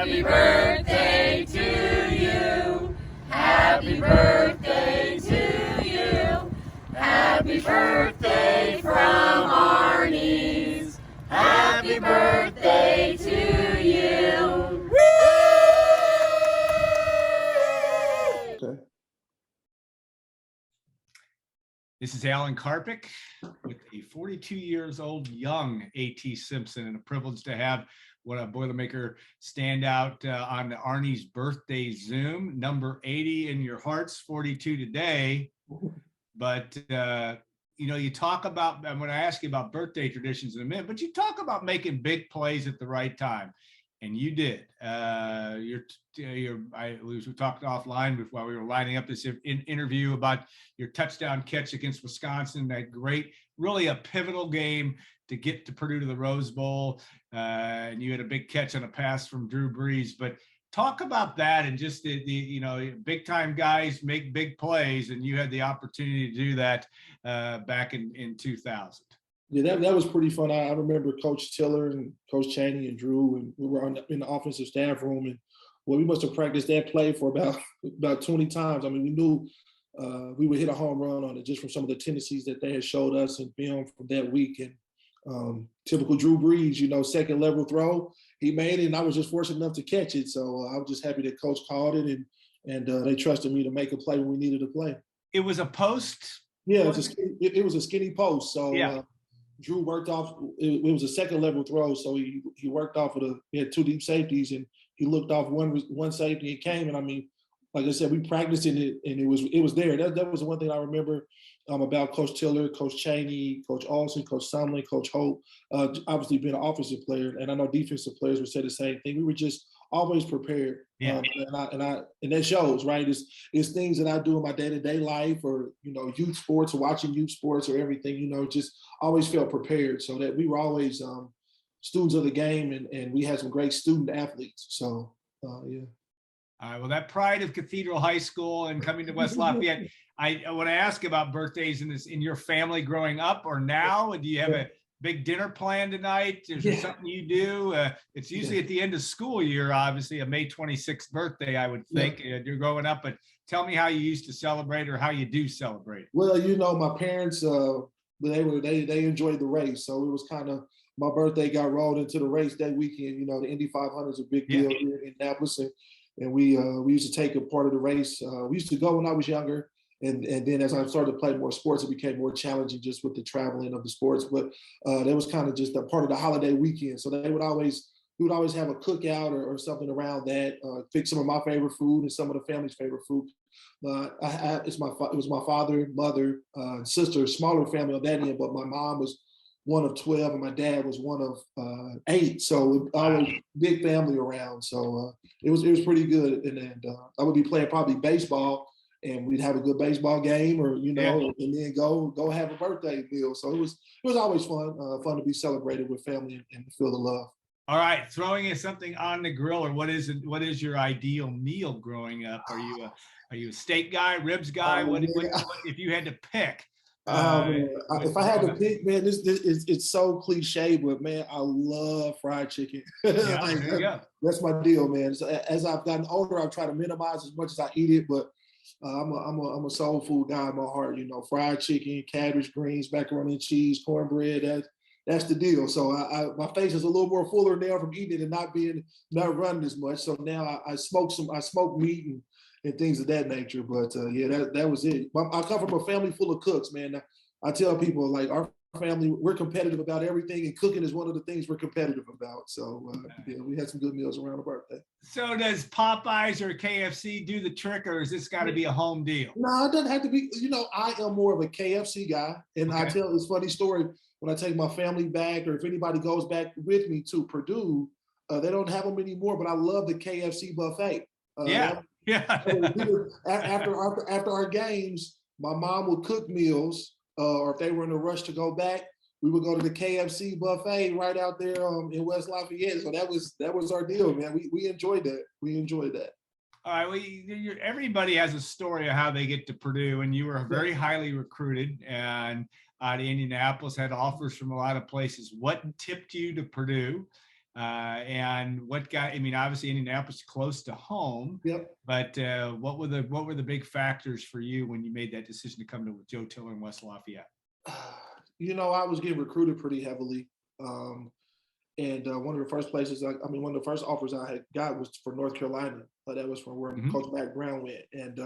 Happy birthday to you. Happy birthday to you. Happy birthday from Arni's. Happy birthday to you. Okay. This is Alan Karpick with a 42 years old young A.T. Simpson, and a privilege to have what a Boilermaker standout on the Arni's birthday Zoom, number 80 in your hearts, 42 today. But, you talk about, I'm going to ask you about birthday traditions in a minute, but you talk about making big plays at the right time. And you did. We talked offline while we were lining up this interview about your touchdown catch against Wisconsin, that great, really a pivotal game to get to Purdue to the Rose Bowl. And you had a big catch on a pass from Drew Brees. But talk about that and just the big time guys make big plays, and you had the opportunity to do that back in 2000. Yeah, that was pretty fun. I remember Coach Tiller and Coach Chaney and Drew, and we were in the offensive staff room, and we must have practiced that play for about 20 times. I mean, we knew we would hit a home run on it just from some of the tendencies that they had showed us in film from that week. And typical Drew Brees, second level throw, he made it, and I was just fortunate enough to catch it. So I was just happy that Coach called it, and they trusted me to make a play when we needed a play. It was a post? Yeah, it was a skinny post. So. Yeah. Drew worked off. It was a second level throw, so he worked off he had two deep safeties, and he looked off one safety and came. And I mean, like I said, we practiced in it, and it was there. That was the one thing I remember about Coach Tiller, Coach Chaney, Coach Olsen, Coach Sumlin, Coach Hope. Obviously, being an offensive player, and I know defensive players would say the same thing. We were just always prepared. Yeah. And that shows, right? It's things that I do in my day-to-day life, or youth sports, or watching youth sports, or everything. Just always felt prepared, so that we were always students of the game, and we had some great student athletes. So yeah. All right. Well, that pride of Cathedral High School and coming to West Lafayette. I want to ask about birthdays in your family growing up or now. Do you have a big dinner plan tonight? Is there something you do? It's usually at the end of school year, obviously a May 26th birthday, I would think. You're growing up, but tell me how you used to celebrate, or how you do celebrate. Well, my parents, they enjoyed the race, so it was kind of, my birthday got rolled into the race that weekend. The Indy 500 is a big deal here in Indianapolis, and we used to take a part of the race. We used to go when I was younger. And then as I started to play more sports, it became more challenging just with the traveling of the sports. But that was kind of just a part of the holiday weekend. So we would always have a cookout or something around that, pick some of my favorite food and some of the family's favorite food. It was my father, mother, sister, smaller family on that end, but my mom was one of 12 and my dad was one of 8. So always big family around. So it was pretty good. And I would be playing probably baseball, and we'd have a good baseball game, or and then go have a birthday meal. So it was always fun to be celebrated with family and feel the love. All right, throwing something on the grill, or what is your ideal meal growing up? Are you a steak guy, ribs guy? What if you had to pick? If I had to pick, man, it's so cliche, but man, I love fried chicken. Yeah, there you go. That's my deal, man. So as I've gotten older, I've tried to minimize as much as I eat it, but I'm a soul food guy in my heart. Fried chicken, cabbage, greens, macaroni and cheese, cornbread. That's the deal. So my face is a little more fuller now from eating it and not running as much. So now I smoke meat and things of that nature. But that was it. I come from a family full of cooks, man. I tell people, like, our family, we're competitive about everything, and cooking is one of the things we're competitive about. So we had some good meals around the birthday. So does Popeyes or KFC do the trick, or is this got to be a home deal? No, it doesn't have to be. I am more of a KFC guy, and I tell this funny story when I take my family back, or if anybody goes back with me to Purdue. They don't have them anymore, but I love the KFC buffet. After our games, my mom would cook meals. Or if they were in a rush to go back, we would go to the KFC buffet right out there in West Lafayette. So that was our deal, man. We enjoyed that. All right. Well, everybody has a story of how they get to Purdue, and you were very highly recruited, and out of Indianapolis, had offers from a lot of places. What tipped you to Purdue? And what got, I mean, obviously Indianapolis close to home, Yep. but what were the big factors for you when you made that decision to come to Joe Tiller in West Lafayette? You know, I was getting recruited pretty heavily. And one of the first places, one of the first offers I had got was for North Carolina. That was from where Coach Mac Brown went. And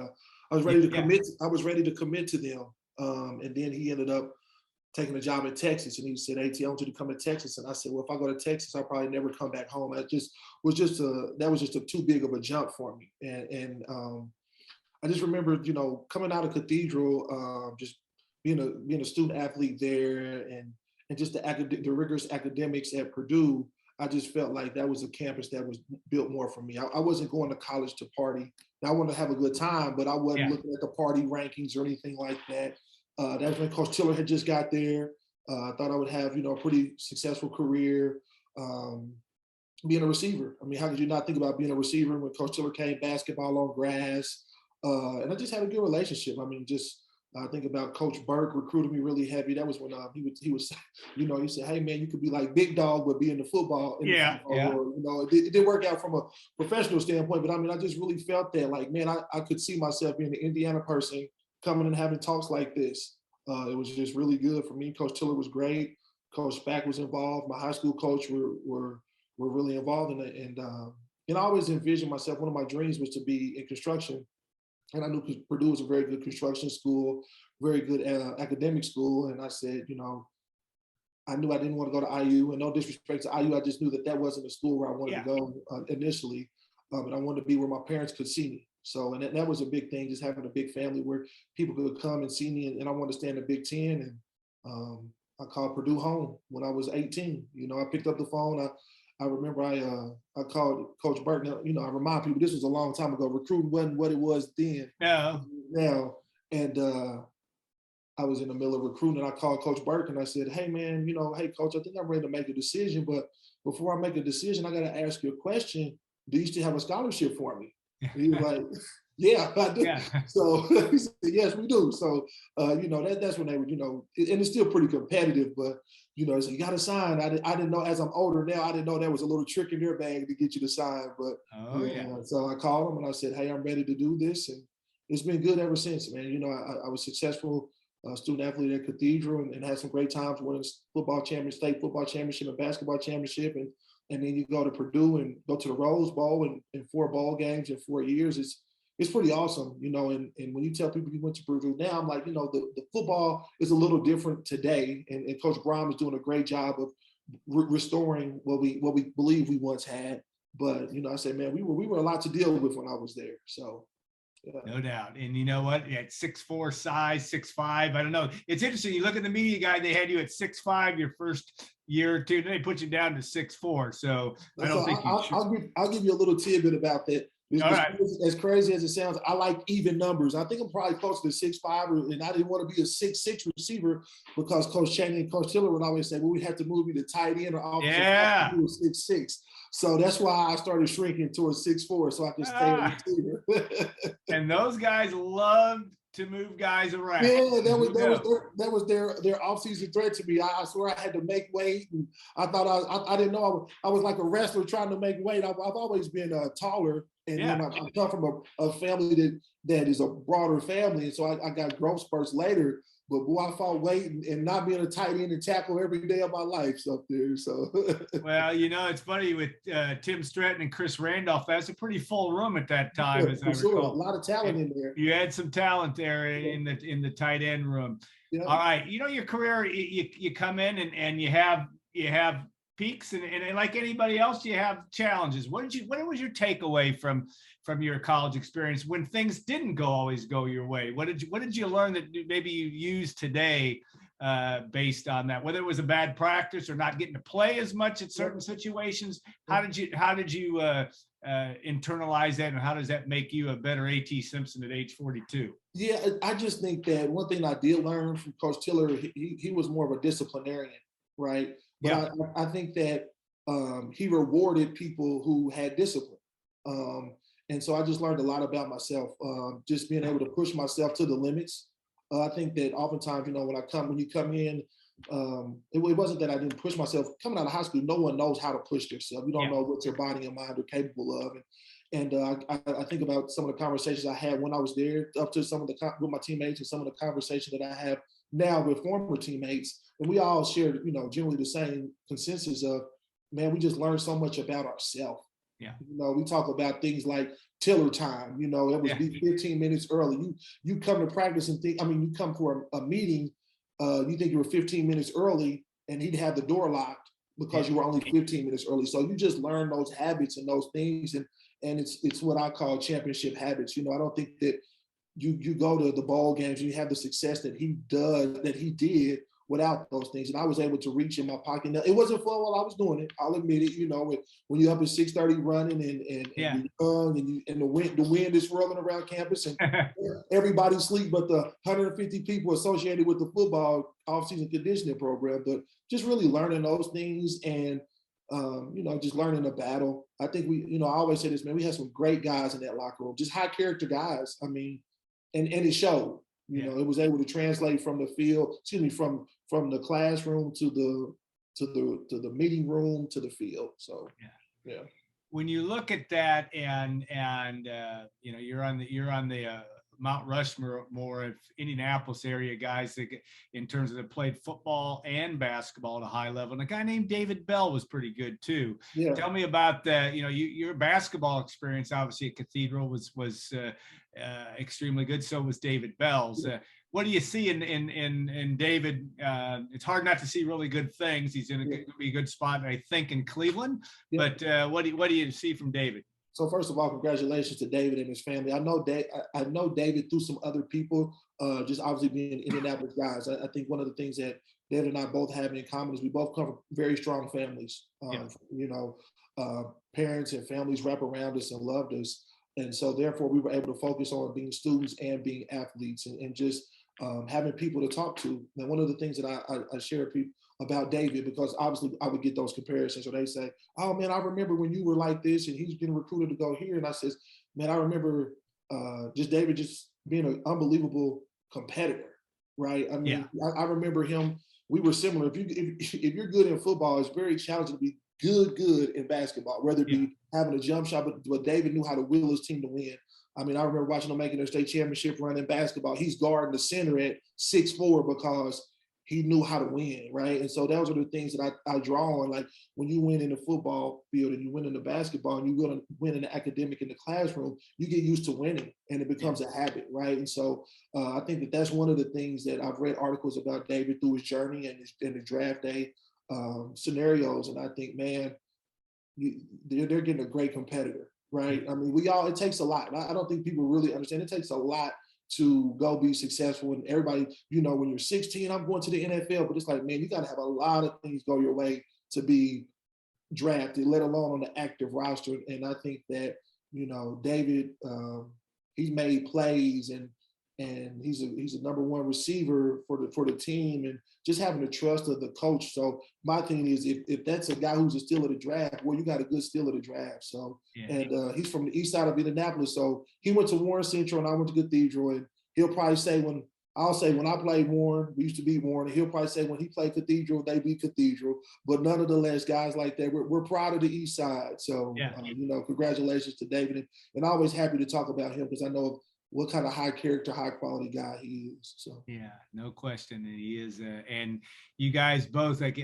I was ready to commit. I was ready to commit to them. And then he ended up taking a job in Texas. And he said, "AT, I want you to come to Texas." And I said, "Well, if I go to Texas, I'll probably never come back home." That was just too big of a jump for me. And I just remember, you know, coming out of Cathedral, just being a student athlete there, and just the rigorous academics at Purdue. I just felt like that was a campus that was built more for me. I wasn't going to college to party. I wanted to have a good time, but I wasn't looking at the party rankings or anything like that. That was when Coach Tiller had just got there. I thought I would have, you know, a pretty successful career. Being a receiver. I mean, how could you not think about being a receiver when Coach Tiller came basketball on grass? And I just had a good relationship. I mean, just I think about Coach Burke recruited me really heavy. That was when he was, you know, he said, "Hey man, you could be like Big Dog, but be in the football." World. You know, it didn't work out from a professional standpoint, but I mean, I just really felt that, like, man, I could see myself being an Indiana person coming and having talks like this. It was just really good for me. Coach Tiller was great. Coach Spack was involved. My high school coach were really involved in it, and I always envisioned myself. One of my dreams was to be in construction. And I knew Purdue was a very good construction school, very good academic school. And I said, you know, I knew I didn't want to go to IU. And no disrespect to IU, I just knew that wasn't a school where I wanted to go initially. But I wanted to be where my parents could see me. So, and that was a big thing, just having a big family where people could come and see me. And I wanted to stay in the Big Ten. And I called Purdue home when I was 18. You know, I picked up the phone. I remember I called Coach Burke. Now, you know, I remind people this was a long time ago. Recruiting wasn't what it was then. No. Now, and I was in the middle of recruiting, and I called Coach Burke and I said, "Hey man, you know, hey coach, I think I'm ready to make a decision, but before I make a decision, I got to ask you a question. Do you still have a scholarship for me?" And he was like, "Yeah, I do." Yeah. So he said, "Yes, we do." So you know, that's when they were, you know, and it's still pretty competitive, but you know, so you got to sign. I didn't know, as I'm older now, I didn't know there was a little trick in their bag to get you to sign. But so I called them and I said, "Hey, I'm ready to do this," and it's been good ever since, man. You know, I was successful student athlete at Cathedral and had some great times winning state football championship and basketball championship, and then you go to Purdue and go to the Rose Bowl and 4 bowl games in 4 years. It's pretty awesome, you know, and when you tell people you went to Purdue now, I'm like, you know, the football is a little different today, and Coach Brown is doing a great job of restoring what we believe we once had. But, you know, I said, man, we were a lot to deal with when I was there. So, yeah. No doubt. And you know what? At 6'4" size, 6'5", I don't know. It's interesting. You look at the media guide, they had you at 6'5" your first year or two, then they put you down to 6'4". So I don't think I'll give you a little tidbit about that. As crazy as it sounds, I like even numbers. I think I'm probably closer to 6'5", and I didn't want to be a 6'6" receiver because Coach Chaney and Coach Tiller would always say, "Well, we have to move you to tight end or offensive." Yeah. 6'6". So that's why I started shrinking towards 6'4", so I could stay a receiver. And those guys loved to move guys around. Yeah, that was their offseason threat to me. I swear I had to make weight, and I thought I didn't know I was like a wrestler trying to make weight. I've always been taller, and I come from a family that is a broader family, and so I got growth spurts later. But boy, I fought weight and not being a tight end and tackle every day of my life up there. So, well, you know, it's funny with Tim Stratton and Chris Randolph. That's a pretty full room at that time, as I recall. A lot of talent in there. You had some talent there in the tight end room. Yeah. All right, you know, your career, you come in and you have peaks and like anybody else, you have challenges. What was your takeaway from your college experience when things didn't always go your way? What did you learn that maybe you use today based on that? Whether it was a bad practice or not getting to play as much at certain situations, how did you internalize that, and how does that make you a better A.T. Simpson at age 42? Yeah, I just think that one thing I did learn from Coach Tiller, he was more of a disciplinarian, right? But I think that he rewarded people who had discipline. And so I just learned a lot about myself, just being able to push myself to the limits. I think that oftentimes, you know, when you come in, it wasn't that I didn't push myself. Coming out of high school, no one knows how to push themselves. You don't know what your body and mind are capable of. And I think about some of the conversations I had when I was there, up to some of the with my teammates, and some of the conversations that I have now with former teammates, and we all shared, generally the same consensus of, man, we just learned so much about ourselves. Yeah. We talk about things like tiller time. It was be 15 minutes early. You come to practice and think. I mean, you come for a meeting. You think you were 15 minutes early, and he'd have the door locked because you were only 15 minutes early. So you just learn those habits and those things, and it's what I call championship habits. I don't think that you go to the ball games and you have the success that he did without those things. And I was able to reach in my pocket. Now, it wasn't fun while I was doing it. I'll admit it. When you're up at 6:30 running and you're young and the wind is swirling around campus and everybody sleep but the 150 people associated with the football off-season conditioning program. But just really learning those things and just learning the battle. I think I always say this, man, we had some great guys in that locker room, just high character guys. I mean, and it showed. It was able to translate from the field, from the classroom to the meeting room to the field. So yeah. When you look at that and you're on the Mount Rushmore of Indianapolis area guys that, in terms of that played football and basketball at a high level. And a guy named David Bell was pretty good too. Yeah. Tell me about that. Your basketball experience, obviously at Cathedral was extremely good. So was David Bell's. What do you see in David? It's hard not to see really good things. He's in a good spot, I think, in Cleveland. Yeah. But what do you see from David? So first of all, congratulations to David and his family. I know David through some other people, just obviously being Indianapolis guys. I think one of the things that David and I both have in common is we both come from very strong families. Parents and families wrap around us and loved us. And so therefore we were able to focus on being students and being athletes and just having people to talk to. And one of the things that I share with people about David, because obviously I would get those comparisons where they say, oh man, I remember when you were like this and he's getting recruited to go here. And I says, man, I remember just David just being an unbelievable competitor, right? I mean, I remember him, we were similar. If you're good in football, it's very challenging to be good in basketball, whether it be having a jump shot, but David knew how to will his team to win. I mean, I remember watching him making their state championship run in basketball. He's guarding the center at 6'4" because he knew how to win, right? And so those are the things that I draw on. Like when you win in the football field and you win in the basketball and you win in the academic in the classroom, you get used to winning and it becomes a habit, right? And so I think that that's one of the things that I've read articles about David through his journey and the draft day scenarios. And I think, man, they're getting a great competitor, right? I mean, it takes a lot. I don't think people really understand. It takes a lot to go be successful. And everybody, when you're 16, I'm going to the NFL, but it's like, man, you got to have a lot of things go your way to be drafted, let alone on the active roster. And I think that, David, he's made plays and he's a number one receiver for the team and just having the trust of the coach. So my thing is, if that's a guy who's a steal of the draft, well, you got a good steal of the draft. So, and he's from the east side of Indianapolis. So he went to Warren Central and I went to Cathedral. And he'll probably say when I played Warren, we used to beat Warren, and he'll probably say when he played Cathedral, they beat Cathedral. But nonetheless, guys like that, we're proud of the east side. So, congratulations to David. And always happy to talk about him because I know what kind of high character, high quality guy he is. So no question that he is. And you guys both, like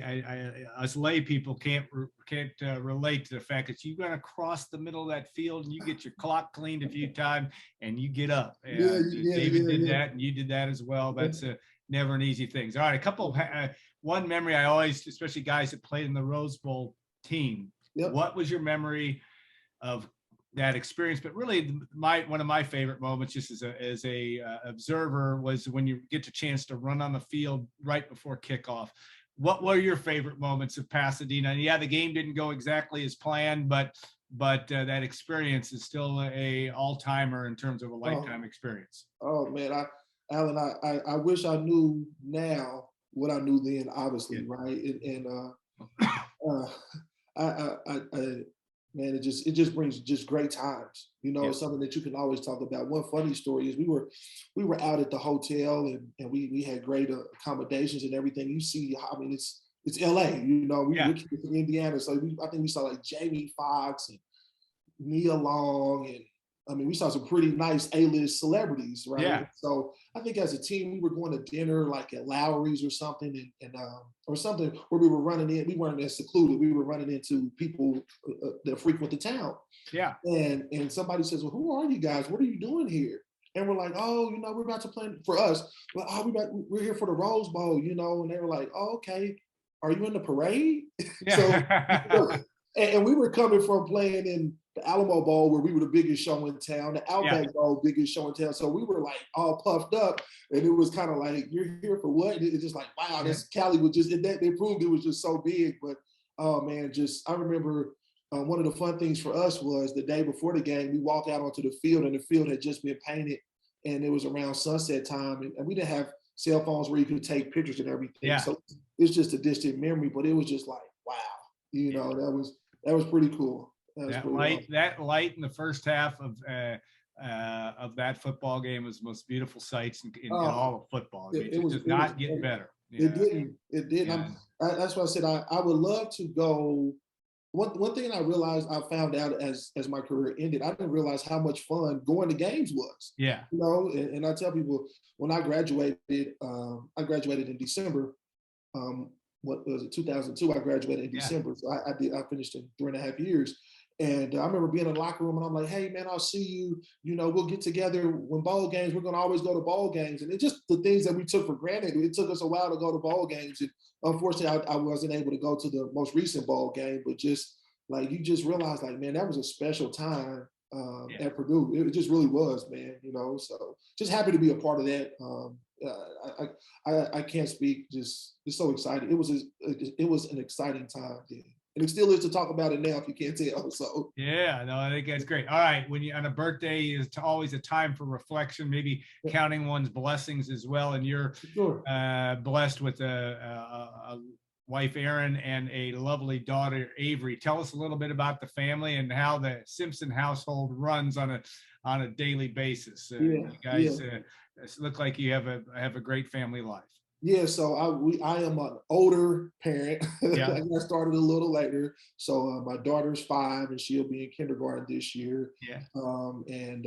us lay people can't relate to the fact that you're going to cross the middle of that field and you get your clock cleaned a few times and you get up. David did that and you did that as well. That's never an easy thing. All right, a couple of one memory I always, especially guys that played in the Rose Bowl team. What was your memory of that experience? But really one of my favorite moments just as a observer was when you get the chance to run on the field right before kickoff. What were your favorite moments of Pasadena? And the game didn't go exactly as planned, but that experience is still a all-timer in terms of a lifetime experience. Oh man, Alan, I wish I knew now what I knew then, obviously, right? And man, it just brings just great times. You know, Yeah. it's something that you can always talk about. One funny story is we were out at the hotel and we had great accommodations and everything. You see, I mean, it's LA. You know, we're from Indiana, so I think we saw like Jamie Foxx and Nia Long, and I mean, we saw some pretty nice A-list celebrities, right? Yeah. So I think as a team, we were going to dinner like at Lowry's or something, or something where we were running in. We weren't as secluded. We were running into people that frequent the town. Yeah. And somebody says, "Well, who are you guys? What are you doing here?" And we're like, "Oh, you know, we're about to play for us. Well, oh, we're here for the Rose Bowl, you know." And they were like, "Oh, okay. Are you in the parade?" Yeah. So, and we were coming from playing in the Alamo Bowl, where we were the biggest show in town, the Outback Bowl, biggest show in town. So we were like all puffed up, and it was kind of like, "You're here for what?" And it's just like, wow, this Cali was just, and that they proved it was just so big. But oh man, just I remember one of the fun things for us was the day before the game, we walked out onto the field, and the field had just been painted, and it was around sunset time, and we didn't have cell phones where you could take pictures and everything. Yeah. So it's just a distant memory, but it was just like, wow, you know, that was pretty cool. That light in the first half of that football game was the most beautiful sights in all of football. I mean, it does not get better. Yeah. It didn't. Yeah. That's why I said I would love to go. One thing I realized, I found out as my career ended, I didn't realize how much fun going to games was. Yeah. You know, and I tell people, when I graduated in December. What was it, 2002? I graduated in December. So I finished in 3.5 years. And I remember being in the locker room and I'm like, "Hey man, I'll see you. You know, we'll get together when bowl games. We're gonna always go to bowl games." And it's just the things that we took for granted. It took us a while to go to bowl games. And unfortunately, I wasn't able to go to the most recent bowl game, but just like, you just realize like, man, that was a special time at Purdue. It just really was, man, you know, so just happy to be a part of that. I can't speak, just so excited. It was an exciting time then. And it still is to talk about it now, if you can't tell. So yeah, no, I think that's great. All right, when you on a birthday is always a time for reflection, maybe counting one's blessings as well. And you're blessed with a wife, Erin, and a lovely daughter, Avery. Tell us a little bit about the family and how the Simpson household runs on a daily basis. You guys look like you have a great family life. Yeah, so I am an older parent. Yeah. I started a little later. So my daughter's 5 and she'll be in kindergarten this year. Yeah. And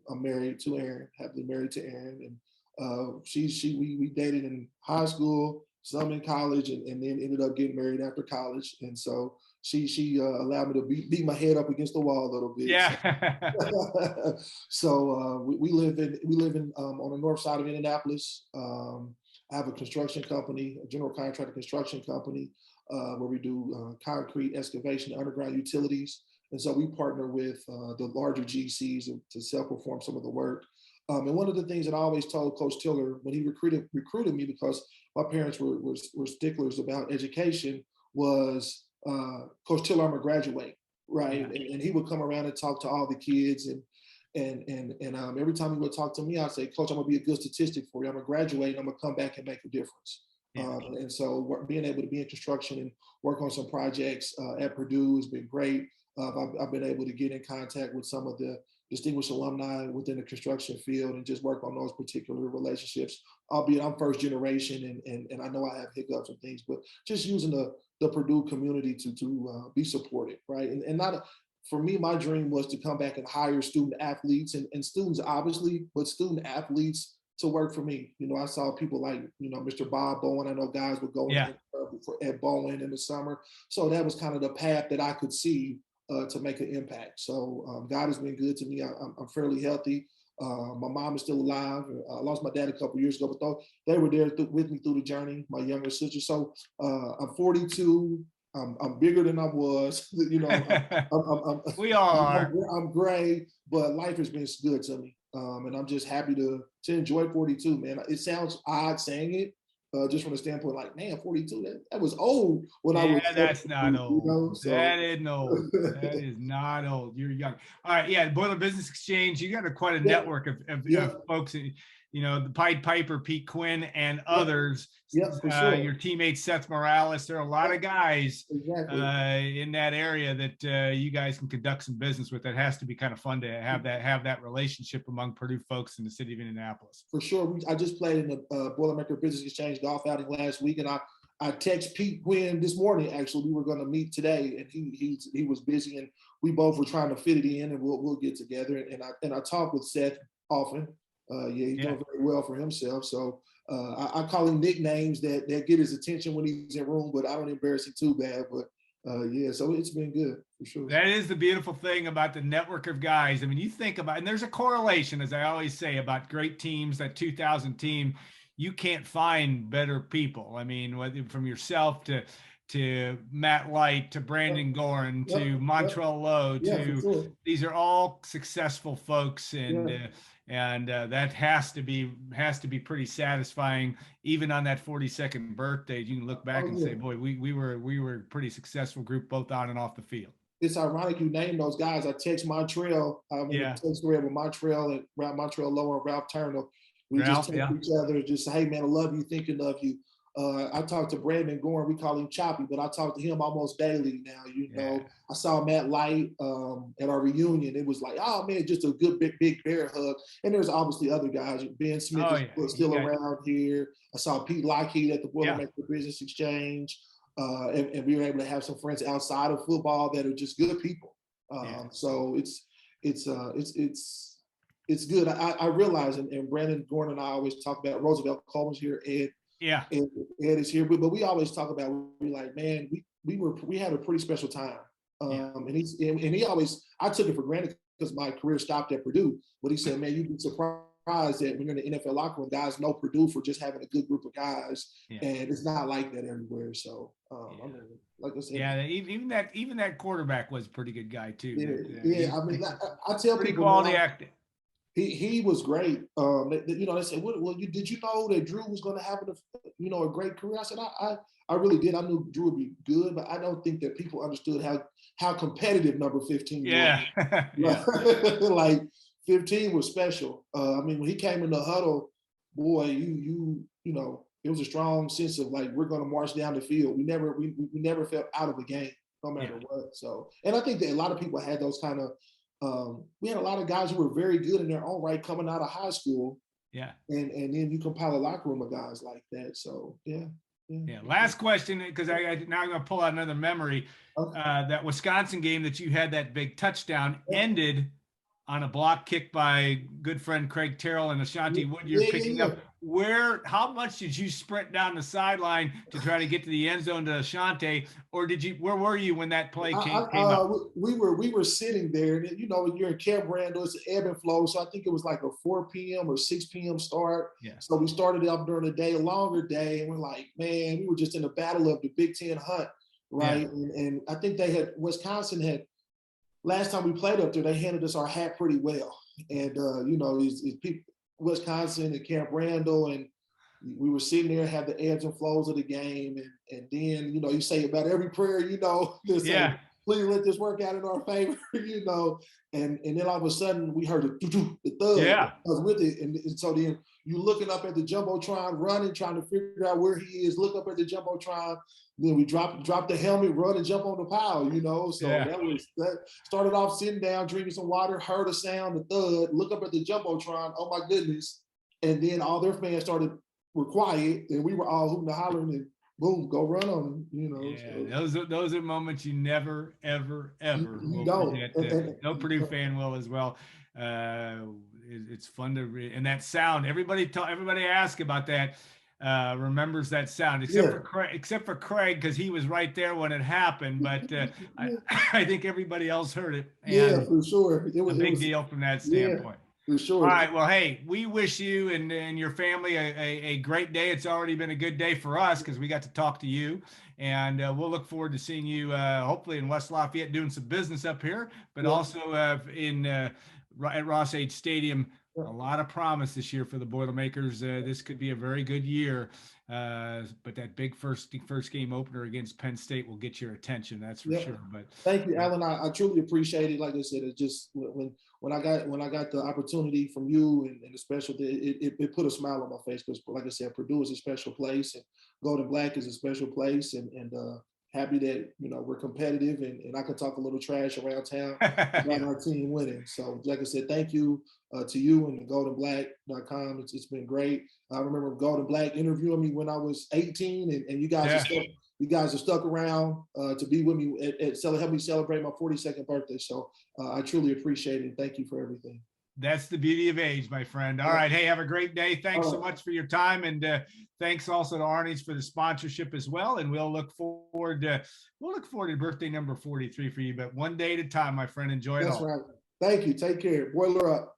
I'm married to Erin, happily married to Erin. And we dated in high school, some in college, and then ended up getting married after college. And so she allowed me to beat my head up against the wall a little bit. Yeah. So we live in on the north side of Indianapolis. I have a construction company, a general contractor construction company, where we do concrete excavation, underground utilities. And so we partner with the larger GCs to self-perform some of the work. And one of the things that I always told Coach Tiller when he recruited me, because my parents were sticklers about education, was Coach Tiller, I'm gonna graduate, right? Yeah. And he would come around and talk to all the kids, and every time he would talk to me, I'd say, "Coach, I'm gonna be a good statistic for you. I'm gonna graduate and I'm gonna come back and make a difference." Yeah. And so being able to be in construction and work on some projects at Purdue has been great. I've been able to get in contact with some of the distinguished alumni within the construction field and just work on those particular relationships, albeit I'm first generation and I know I have hiccups and things, but just using the Purdue community to be supported, right? And not for me, my dream was to come back and hire student athletes and students, obviously, but student athletes to work for me. You know, I saw people like, you know, Mr. Bob Bowen. I know guys would go at Bowen in the summer. So that was kind of the path that I could see to make an impact. So God has been good to me. I'm fairly healthy. My mom is still alive. I lost my dad a couple years ago, but they were there with me through the journey, my younger sister. So I'm 42. I'm bigger than I was, you know. We all are. I'm gray, but life has been good to me, and I'm just happy to enjoy 42. Man, it sounds odd saying it, just from the standpoint, like, man, 42. That was old when I was. Yeah, that's not old. You know, so. That isn't old. That is not old. You're young. All right, yeah. Boiler Business Exchange. You got quite a network of folks. the Pied Piper, Pete Quinn, and others. Yep, for sure. Your teammate Seth Morales. There are a lot of guys in that area that you guys can conduct some business with. That has to be kind of fun to have that relationship among Purdue folks in the city of Indianapolis. For sure. I just played in the Boilermaker Business Exchange golf outing last week, and I text Pete Quinn this morning. Actually, we were going to meet today, and he was busy, and we both were trying to fit it in, and we'll get together. And I talk with Seth often. He's doing very well for himself. So I call him nicknames that get his attention when he's in room, but I don't embarrass him too bad. But so it's been good for sure. That is the beautiful thing about the network of guys. I mean, you think about, and there's a correlation, as I always say, about great teams. That 2000 team, you can't find better people. I mean, whether from yourself to Matt Light, to Brandon Gorin, to Montrell Lowe, these are all successful folks, and that has to be pretty satisfying. Even on that 42nd birthday, you can look back and say, boy, we were a pretty successful group, both on and off the field. It's ironic you named those guys. I text Montrell. Text with Montrell and Montrell Lowe and Ralph Turner. We just text each other, just say, hey man, I love you, thinking of you. I talked to Brandon Gorin, we call him Choppy, but I talk to him almost daily now. I saw Matt Light at our reunion. It was like, oh man, just a good big bear hug. And there's obviously other guys. Ben Smith is still around here. I saw Pete Lockheed at the Boilermaker Business Exchange, and we were able to have some friends outside of football that are just good people. So it's good. I realize, and Brandon Gorin and I always talk about Roosevelt Coleman's here, Ed is here, but we always talk about, we're like, man, we had a pretty special time. And he always, I took it for granted because my career stopped at Purdue, but he said, man, you'd be surprised that when you're in the NFL locker room, guys know Purdue for just having a good group of guys, and it's not like that everywhere. So I mean, like I said, even that quarterback was a pretty good guy too. I mean, I tell people, quality acting. He was great. They said, well, did you know that Drew was going to have a great career? I said, I really did. I knew Drew would be good, but I don't think that people understood how competitive number 15 was. Like 15 was special. I mean, when he came in the huddle, boy, it was a strong sense of like, we're going to march down the field. We never felt out of the game, no matter what. So, and I think that a lot of people had those kind of. We had a lot of guys who were very good in their own right coming out of high school. And then you compile a locker room of guys like that. So Last question, because now I'm going to pull out another memory. That Wisconsin game that you had that big touchdown ended on a block kick by good friend Craig Terrell and Ashanti Woodyard picking up. How much did you sprint down the sideline to try to get to the end zone to Ashanti, or where were you when that play came up? We were sitting there, and when you're in Camp Randall, it's an ebb and flow. So I think it was like a 4 p.m. or 6 p.m. start. So we started up during the day, a longer day, and we're like, man, we were just in the battle of the Big Ten hunt, right? And I think Wisconsin had, last time we played up there, they handed us our hat pretty well. And it's people, Wisconsin and Camp Randall, and we were sitting there, had the ebbs and flows of the game, and then you say about every prayer, say, please let this work out in our favor, and then all of a sudden we heard the thud. I was with it, and so then you looking up at the jumbotron, running, trying to figure out where he is. Look up at the jumbotron. Then we drop the helmet, run and jump on the pile. So that started off sitting down, drinking some water, heard a sound, the thud, look up at the jumbotron. Oh my goodness! And then all their fans were quiet, and we were all hooting and hollering, and boom, go run on them. So. Those are moments you never, ever, ever will forget. No Purdue fan will as well. It's fun to read, and that sound. Everybody ask about that. Remembers that sound, except for Craig, because he was right there when it happened. But I think everybody else heard it. And for sure, it was a big deal from that standpoint. For sure. All right. Well, hey, we wish you and your family a great day. It's already been a good day for us because we got to talk to you, and we'll look forward to seeing you hopefully in West Lafayette doing some business up here, but also at Ross-Ade Stadium A lot of promise this year for the Boilermakers. This could be a very good year, but that big first game opener against Penn State will get your attention. That's for sure. But thank you, Alan. I truly appreciate it. Like I said, it just when I got the opportunity from you and the special, it put a smile on my face because, like I said, Purdue is a special place, and Golden Black is a special place, and happy that we're competitive and I can talk a little trash around town about our team winning. So, like I said, thank you to you and goldenblack.com. It's been great. I remember Golden Black interviewing me when I was 18, and you guys are stuck around to be with me at help me celebrate my 42nd birthday. So I truly appreciate it. Thank you for everything. That's the beauty of age, my friend. All right. Hey, have a great day. Thanks so much for your time. And thanks also to Arni's for the sponsorship as well. And we'll look forward to birthday number 43 for you, but one day at a time, my friend. Enjoy it all. That's right. Thank you. Take care. Boiler up.